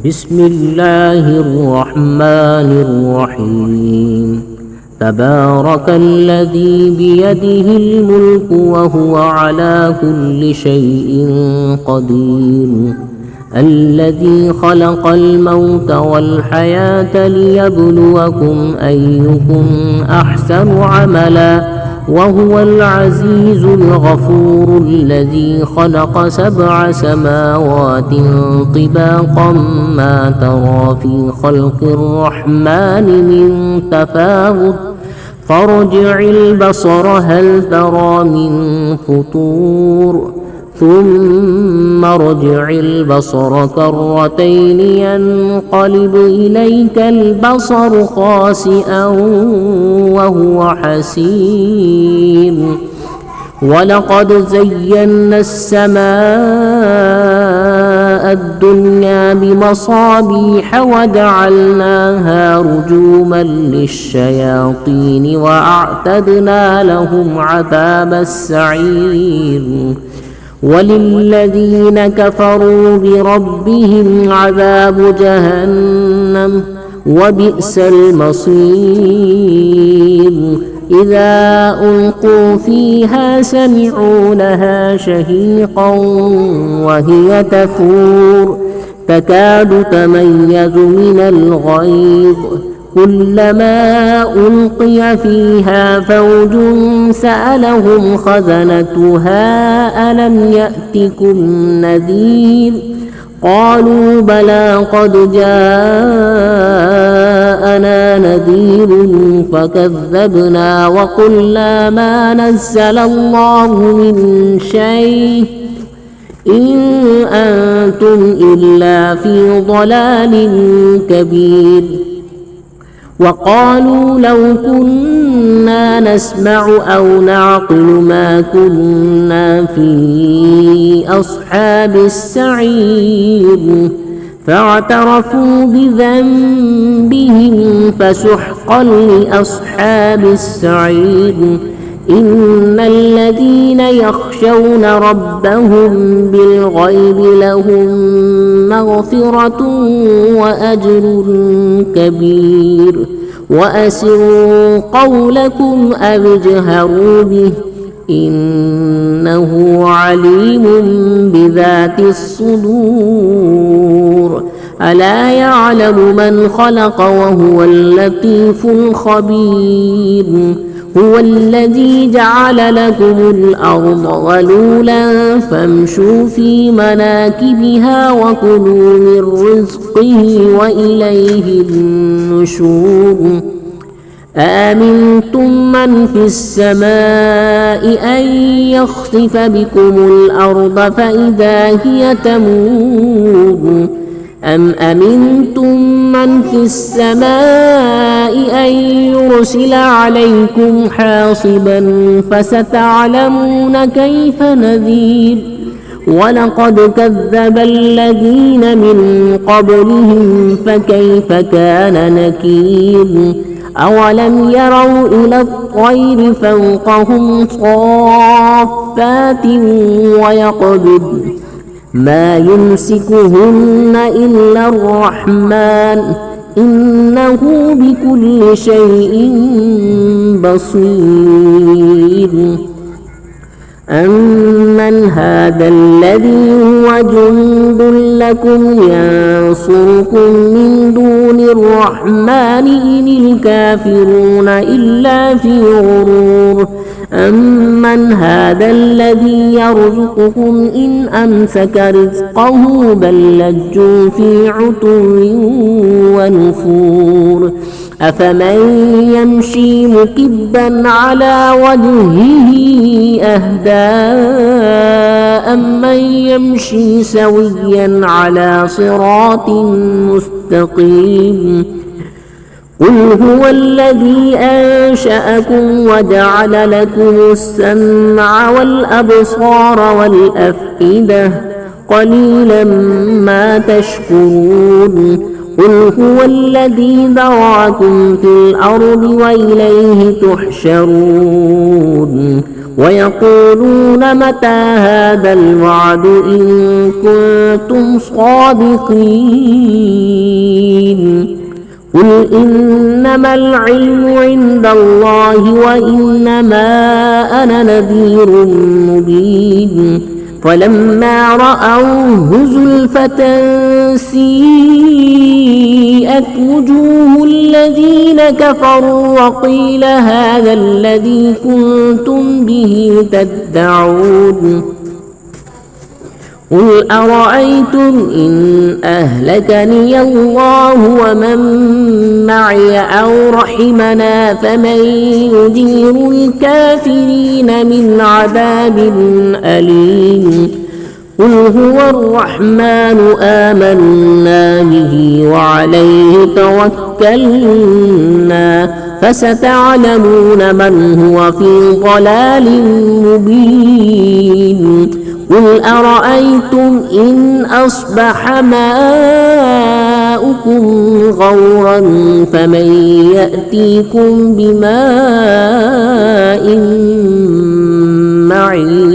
بسم الله الرحمن الرحيم. تبارك الذي بيده الملك وهو على كل شيء قدير، الذي خلق الموت والحياة ليبلوكم أيكم أحسن عملا، وهو العزيز الغفور، الذي خلق 7 سماوات طباقا ما ترى في خلق الرحمن من تفاوت، فارجع البصر هل ترى من فطور، ثم ارجع البصر كرتين ينقلب إليك البصر خاسئا وهو حسير، ولقد زينا السماء الدنيا بمصابيح وجعلناها رجوما للشياطين وأعتدنا لهم عذاب السعير، وللذين كفروا بربهم عذاب جهنم وبئس المصير. إذا ألقوا فيها سمعوا لها شهيقا وهي تفور تكاد تميز من الغيظ، كلما ألقي فيها فوج سألهم خزنتها ألم يأتكم نذير، قالوا بلى قد جاءنا نذير فكذبنا وقلنا ما نزل الله من شيء إن أنتم إلا في ضلال كبير، وقالوا لو كنا نسمع أو نعقل ما كنا في أصحاب السعير، فاعترفوا بذنبهم فسحقا لأصحاب السعير. إن الذين يخشون ربهم بالغيب لهم مغفرة وأجر كبير، وأسروا قولكم أو اجهروا به إنه عليم بذات الصدور، ألا يعلم من خلق وهو اللطيف الخبير. هو الذي جعل لكم الأرض ذلولا فامشوا في مناكبها وكلوا من رزقه وإليه النشور. أأمنتم من في السماء أن يخسف بكم الأرض فإذا هي تمور، أم أمنتم من في السماء أن يرسل عليكم حاصبا فستعلمون كيف نذير، ولقد كذب الذين من قبلهم فكيف كان نكير. أولم يروا إلى الطير فوقهم صافات ويقبض ما يمسكهن إلا الرحمن إنه بكل شيء بصير. أمن هذا الذي هو جند لكم ينصركم من دون الرحمن إن الكافرون إلا في غرور. أمن هذا الذي يرزقكم إن أمسك رزقه بل لجوا في عتو ونفور. أفمن يمشي مكبا على وجهه أهدى أمن يمشي سويا على صراط مستقيم. قل هو الذي أنشأكم وجعل لكم السمع والأبصار والأفئدة قليلا ما تشكرون. قل هو الذي ذرأكم في الأرض وإليه تحشرون. ويقولون متى هذا الوعد إن كنتم صادقين قل إنما العلم عند الله وإنما أنا نذير مبين فلما رأوه زلفة سيئت وجوه الذين كفروا وقيل هذا الذي كنتم به تدعون قل أرأيتم إن أهلكني الله ومن معي أو رحمنا فمن يجير الكافرين من عذاب أليم قل هو الرحمن آمنا به وعليه توكلنا فستعلمون من هو في ضلال مبين قل أرأيتم إن أصبح ماؤكم غورا فمن يأتيكم بماء معين